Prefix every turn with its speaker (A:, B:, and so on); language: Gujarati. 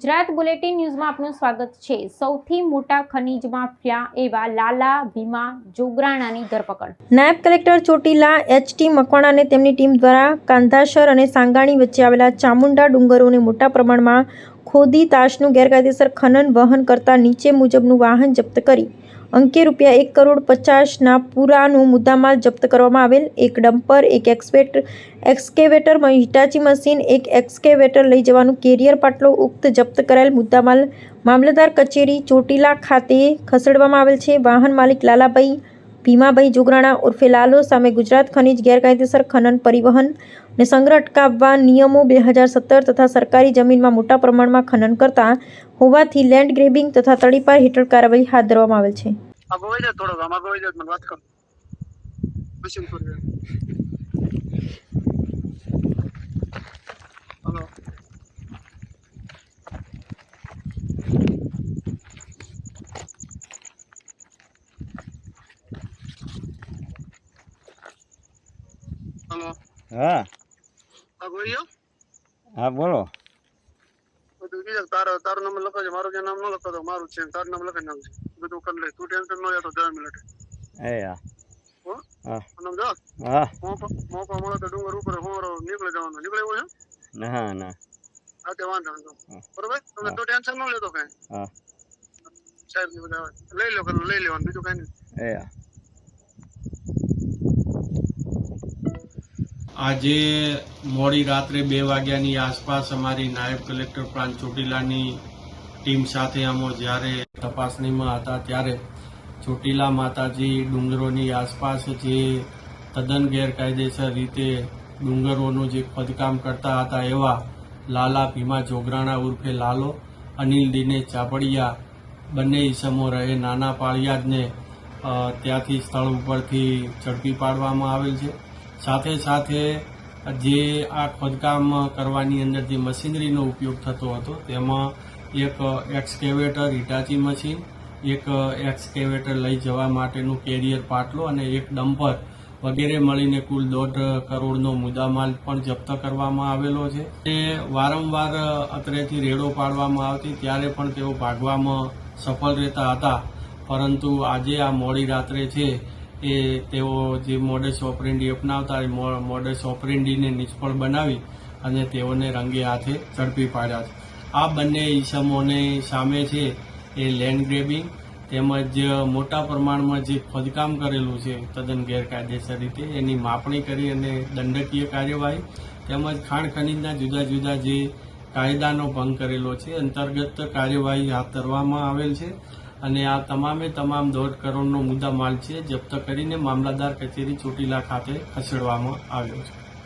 A: ગુજરાત બુલેટિન ન્યૂઝમાં આપનું સ્વાગત છે। સૌથી મોટા ખનીજ માફિયા એવા લાલા ભીમા જોગરાણાની ધરપકડ। નાયબ કલેક્ટર ચોટીલા એચ.ટી. મકવાણા અને તેમની ટીમ દ્વારા કાંધાસર અને સાંગાણી વચ્ચે આવેલા ચામુંડા ડુંગરોને મોટા પ્રમાણમાં ખોદી તાશનું ગેરકાયદેસર ખનન વહન કરતા નીચે મુજબનું વાહન જપ્ત કરી અંકે ₹1,50,00,000ના પૂરાનો મુદ્દામાલ જપ્ત કરવામાં આવેલ। એક ડમ્પર, એક એક્સકેવેટર, હિટાચી મશીન, એક એક્સકેવેટર લઈ જવાનું કેરિયર પાટલો ઉક્ત જપ્ત કરાયેલ મુદ્દામાલ મામલતદાર કચેરી ચોટીલા ખાતે ખસેડવામાં આવેલ છે। વાહન માલિક લાલાભાઈ ભીમાભાઈ જોગરાણા ઉર્ફે લાલો સામે ગુજરાત ખનીજ ગેરકાયદેસર ખનન, પરિવહન અને સંગ્રહ અટકાવવા નિયમો 2017 તથા સરકારી જમીનમાં મોટા પ્રમાણમાં ખનન કરતા હોવાથી લેન્ડ ગ્રેબિંગ તથા તડીપાર હેઠળ કાર્યવાહી હાથ ધરવામાં આવેલ છે।
B: हाँ हाँ बोलो।
C: तारो नंबर लखो छे, मारो के नाम न लखो तो मारू छे, तार नाम लखी नाम छे, બધું કરી લે, તું ટેન્શન ન લે તો 10 મિનિટ
B: ए या
C: હો
B: हाँ
C: નામ જો
B: हाँ
C: મોકો મળે તો ડુંગર ઉપર હોરો નીકળી જવાનું, નીકળે એવું છે
B: ना ना
C: આ તે વાંધો નહીં બરોબર, તમે તો ટેન્શન ન લેતો કઈ
B: हाँ
C: સાહેબ ની બધા લઈ લો, લઈ લેવાનું, બીજું કઈ નહીં।
B: ए या
D: આજે મોડી રાત્રે 2 વાગ્યાની આસપાસ અમારી નાયબ કલેક્ટર પ્રાંત ચોટીલાની ટીમ સાથે અમે જ્યારે તપાસણીમાં હતા ત્યારે ચોટીલા માતાજી ડુંગરોની આસપાસ જે તદ્દન ગેરકાયદેસર રીતે ડુંગરોનું જે ખોદકામ કરતા હતા એવા લાલા ભીમા જોગરાણા ઉર્ફે લાલો, અનિલ દિનેશ ચાપડિયા બંને ઈસમો રહે નાના પાળિયાદને ત્યાંથી સ્થળ ઉપરથી ઝડપી પાડવામાં આવેલ છે। સાથે સાથે જે આ ખોદકામ કરવાની અંદર જે મશીનરીનો ઉપયોગ થતો હતો તેમાં એક એક્સકેવેટર, હિટાચી મશીન, એક એક્સકેવેટર લઈ જવા માટેનું કેરિયર પાટલો અને એક ડમ્પર વગેરે મળીને કુલ 1.5 કરોડનો મુદ્દામાલ પણ જપ્ત કરવામાં આવેલો છે। તે વારંવાર અત્રેથી રેડો પાડવામાં આવતી ત્યારે પણ તેઓ ભાગવામાં સફળ રહેતા હતા, પરંતુ આજે આ મોડી રાત્રે છે એ તેઓ જે મોડસ ઓપરેન્ડી અપનાવતા મોડસ ઓપરેન્ડીને નિષ્ફળ બનાવી અને તેઓને રંગે હાથે ઝડપી પાડ્યા છે। આ બંને ઈસમોને સામે છે એ લેન્ડ ગ્રેબિંગ તેમજ મોટા પ્રમાણમાં જે ખોદકામ કરેલું છે તદ્દન ગેરકાયદેસર રીતે એની માપણી કરી અને દંડકીય કાર્યવાહી તેમજ ખાણ ખનીજના જુદા જુદા જે કાયદાનો ભંગ કરેલો છે અંતર્ગત કાર્યવાહી હાથ ધરવામાં આવેલ છે અને આ તમામે તમામ 1.5 કરોડનો મુદ્દા માલ છે જપ્ત કરીને મામલતદાર કચેરી ચોટીલા ખાતે ખસેડવામાં આવ્યો છે।